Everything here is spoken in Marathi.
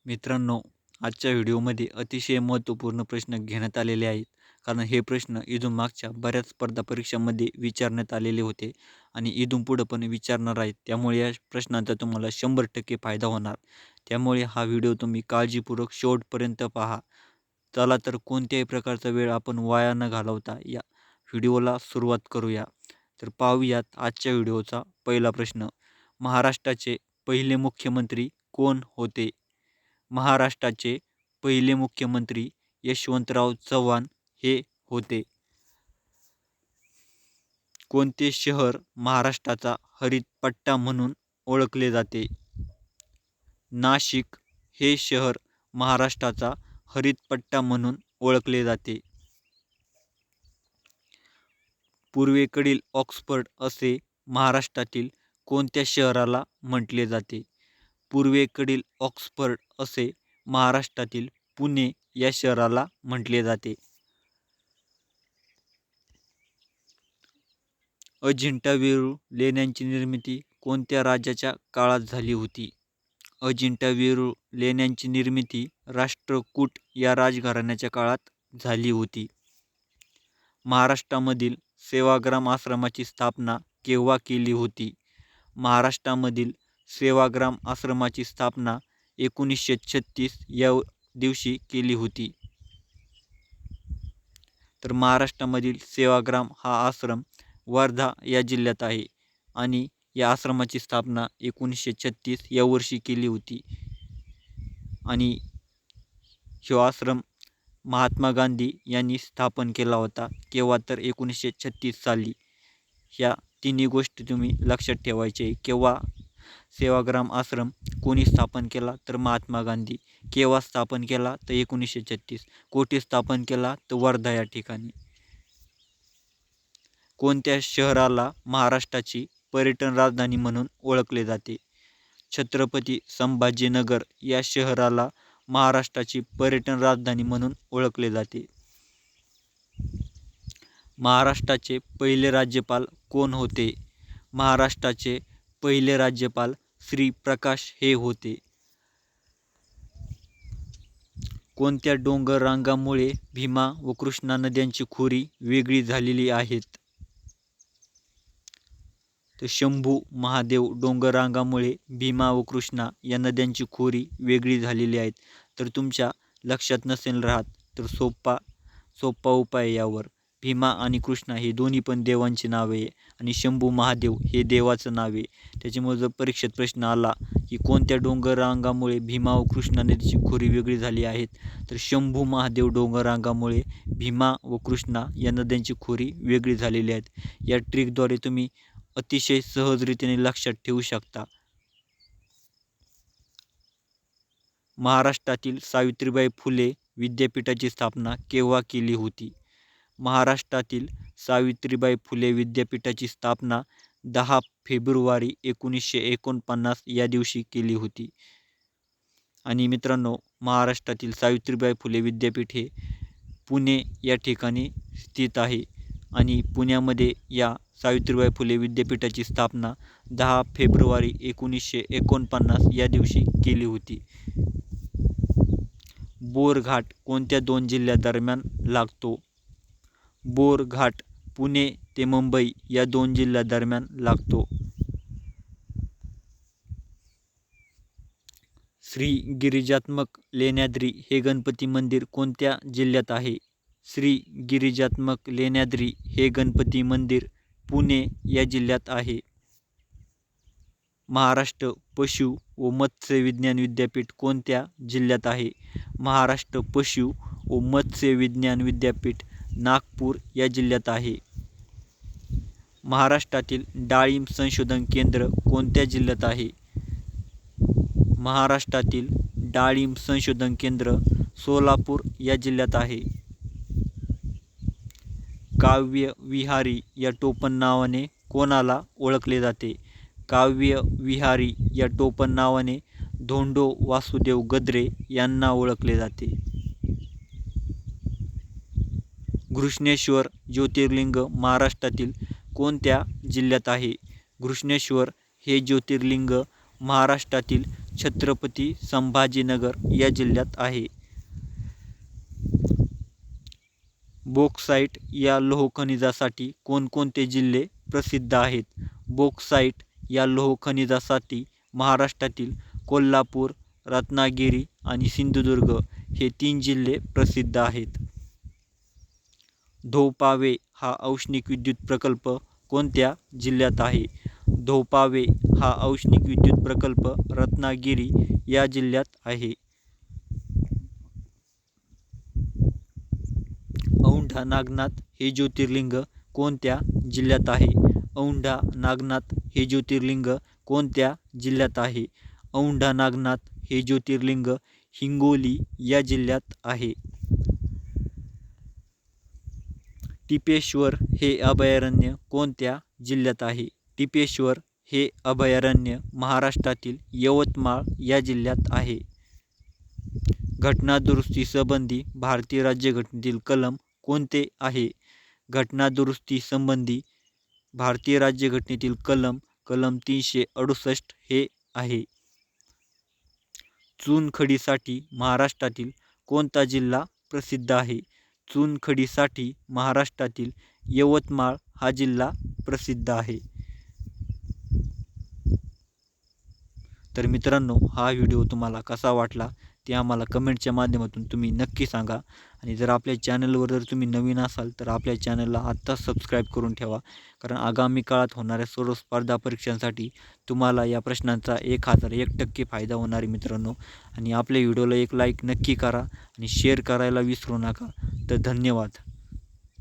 मित्रांनो, आजच्या व्हिडिओमध्ये अतिशय महत्त्वपूर्ण प्रश्न घेण्यात आलेले आहेत. कारण हे प्रश्न इथून मागच्या बऱ्याच स्पर्धा परीक्षांमध्ये विचारण्यात आलेले होते आणि इथून पुढं पण विचारणार आहेत. त्यामुळे या प्रश्नांचा तुम्हाला 100% फायदा होणार. त्यामुळे हा व्हिडिओ तुम्ही काळजीपूर्वक शेवटपर्यंत पहा. चला तर कोणत्याही प्रकारचा वेळ आपण वाया न घालवता या व्हिडिओला सुरुवात करूया. तर पाहूयात आजच्या व्हिडिओचा पहिला प्रश्न. महाराष्ट्राचे पहिले मुख्यमंत्री कोण होते? महाराष्ट्राचे पहिले मुख्यमंत्री यशवंतराव चव्हाण हे होते. कोणते शहर महाराष्ट्राचा हरित पट्टा म्हणून ओळखले जाते? नाशिक हे शहर महाराष्ट्राचा हरित पट्टा म्हणून ओळखले जाते. पूर्वेकडील ऑक्सफर्ड असे महाराष्ट्रातील कोणत्या शहराला म्हटले जाते? पूर्वेकडील ऑक्सफर्ड असे महाराष्ट्रातील पुणे या शहराला म्हटले जाते. अजिंठा वेरूळ लेण्यांची निर्मिती कोणत्या राजाच्या काळात झाली होती? अजिंठा वेरूळ लेण्यांची निर्मिती राष्ट्रकूट या राजघराण्याच्या काळात झाली होती. महाराष्ट्रामधील सेवाग्राम आश्रमाची स्थापना केव्हा केली होती? महाराष्ट्रामधील सेवाग्राम आश्रमाची स्थापना 1936 या दिवशी केली होती. तर महाराष्ट्रामधील सेवाग्राम हा आश्रम वर्धा या जिल्ह्यात आहे आणि या आश्रमाची स्थापना 1936 या वर्षी केली होती. आणि हा आश्रम महात्मा गांधी यांनी स्थापन केला होता. केव्हा? तर 1936 साली. ह्या तिन्ही गोष्टी तुम्ही लक्षात ठेवायचे. केव्हा सेवाग्राम आश्रम कोणी स्थापन केला? तर महात्मा गांधी. केव्हा स्थापन केला? तर 1936. कोठे स्थापन केला? तर वर्धा या ठिकाणी. कोणत्या शहराला महाराष्ट्राची पर्यटन राजधानी म्हणून ओळखले जाते? छत्रपती संभाजीनगर या शहराला महाराष्ट्राची पर्यटन राजधानी म्हणून ओळखले जाते. महाराष्ट्राचे पहिले राज्यपाल कोण होते? महाराष्ट्राचे पहिले राज्यपाल श्री प्रकाश हे होते. कोणत्या डोंगर रांगामुळे भीमा व कृष्णा नद्यांची खोरी वेगळी झालेली आहेत? तर शंभू महादेव डोंगर रांगामुळे भीमा व कृष्णा या नद्यांची खोरी वेगळी झालेली आहेत. तर तुमच्या लक्षात नसेल राहत तर सोपा उपाय यावर. भीमा आणि कृष्णा हे दोन्ही पण देवांची नावे आहे आणि शंभू महादेव हे देवाचं नाव आहे. त्याच्यामुळे जर परीक्षेत प्रश्न आला की कोणत्या डोंगर रांगामुळे भीमा व कृष्णा नदीची खोरी वेगळी झाली आहेत, तर शंभू महादेव डोंगर रांगामुळे भीमा व कृष्णा या नद्यांची खोरी वेगळी झालेली आहेत. या ट्रिकद्वारे तुम्ही अतिशय सहजरीतीने लक्षात ठेवू शकता. महाराष्ट्रातील सावित्रीबाई फुले विद्यापीठाची स्थापना केव्हा केली होती? महाराष्ट्रातील सावित्रीबाई फुले विद्यापीठाची स्थापना 10 फेब्रुवारी 1949 या दिवशी केली होती. आणि मित्रांनो, महाराष्ट्रातील सावित्रीबाई फुले विद्यापीठ हे पुणे या ठिकाणी स्थित आहे आणि पुण्यामध्ये या सावित्रीबाई फुले विद्यापीठाची स्थापना 10 फेब्रुवारी 1949 या दिवशी केली होती. बोरघाट कोणत्या दोन जिल्ह्यादरम्यान लागतो? बोरघाट पुणे ते मुंबई या दोन जिल्ह्यादरम्यान लागतो. श्री गिरिजात्मक लेण्याद्री हे गणपती मंदिर कोणत्या जिल्ह्यात आहे? श्री गिरिजात्मक लेण्याद्री हे गणपती मंदिर पुणे या जिल्ह्यात आहे. महाराष्ट्र पशु व मत्स्य विज्ञान विद्यापीठ कोणत्या जिल्ह्यात आहे? महाराष्ट्र पशु व मत्स्य विज्ञान विद्यापीठ नागपूर या जिल्ह्यात आहे. महाराष्ट्रातील डाळिंब संशोधन केंद्र कोणत्या जिल्ह्यात आहे? महाराष्ट्रातील डाळिंब संशोधन केंद्र सोलापूर या जिल्ह्यात आहे. काव्य विहारी या टोपण नावाने कोणाला ओळखले जाते? काव्य विहारी या टोपण नावाने धोंडो वासुदेव गद्रे यांना ओळखले जाते. घृष्णेश्वर ज्योतिर्लिंग महाराष्ट्रातील कोणत्या जिल्ह्यात आहे? घृष्णेश्वर हे ज्योतिर्लिंग महाराष्ट्रातील छत्रपती संभाजीनगर या जिल्ह्यात आहे. बॉक्साईट या लोह खनिजासाठी कोणकोणते जिल्हे प्रसिद्ध आहेत? बॉक्साईट या लोह खनिजासाठी महाराष्ट्रातील कोल्हापूर, रत्नागिरी आणि सिंधुदुर्ग हे 3 जिल्हे प्रसिद्ध आहेत. धोपावे हा औष्णिक विद्युत प्रकल्प कोणत्या जिल्ह्यात आहे? धोपावे हा औष्णिक विद्युत प्रकल्प रत्नागिरी या जिल्ह्यात आहे. औंढा नागनाथ हे ज्योतिर्लिंग कोणत्या जिल्ह्यात आहे? औंढा नागनाथ हे ज्योतिर्लिंग कोणत्या जिल्ह्यात आहे? औंढा नागनाथ हे ज्योतिर्लिंग हिंगोली या जिल्ह्यात आहे. टिपेश्वर हे अभयारण्य कोणत्या जिल्ह्यात आहे? टिपेश्वर हे अभयारण्य महाराष्ट्रातील यवतमाळ या जिल्ह्यात आहे. घटना दुरुस्ती संबंधी भारतीय राज्यघटनेतील कलम कोणते आहे? घटना दुरुस्ती संबंधी भारतीय राज्यघटनेतील कलम 368 हे आहे. चुनखडीसाठी महाराष्ट्रातील कोणता जिल्हा प्रसिद्ध आहे? चुनखडीसाठी महाराष्ट्रातील यवतमाळ हा जिल्हा प्रसिद्ध आहे. तर मित्रांनो, हा व्हिडिओ तुम्हाला कसा वाटला ते आम्हाला कमेंटच्या माध्यमातून तुम्ही नक्की सांगा. आणि जर आपल्या चॅनलवर जर तुम्ही नवीन असाल तर आपल्या चॅनलला आत्ताच सबस्क्राईब करून ठेवा, कारण आगामी काळात होणाऱ्या सर्व स्पर्धा परीक्षांसाठी तुम्हाला या प्रश्नांचा 1001% फायदा होणार आहे मित्रांनो. आणि आपल्या व्हिडिओला एक लाईक नक्की करा आणि शेअर करायला विसरू नका. तर धन्यवाद.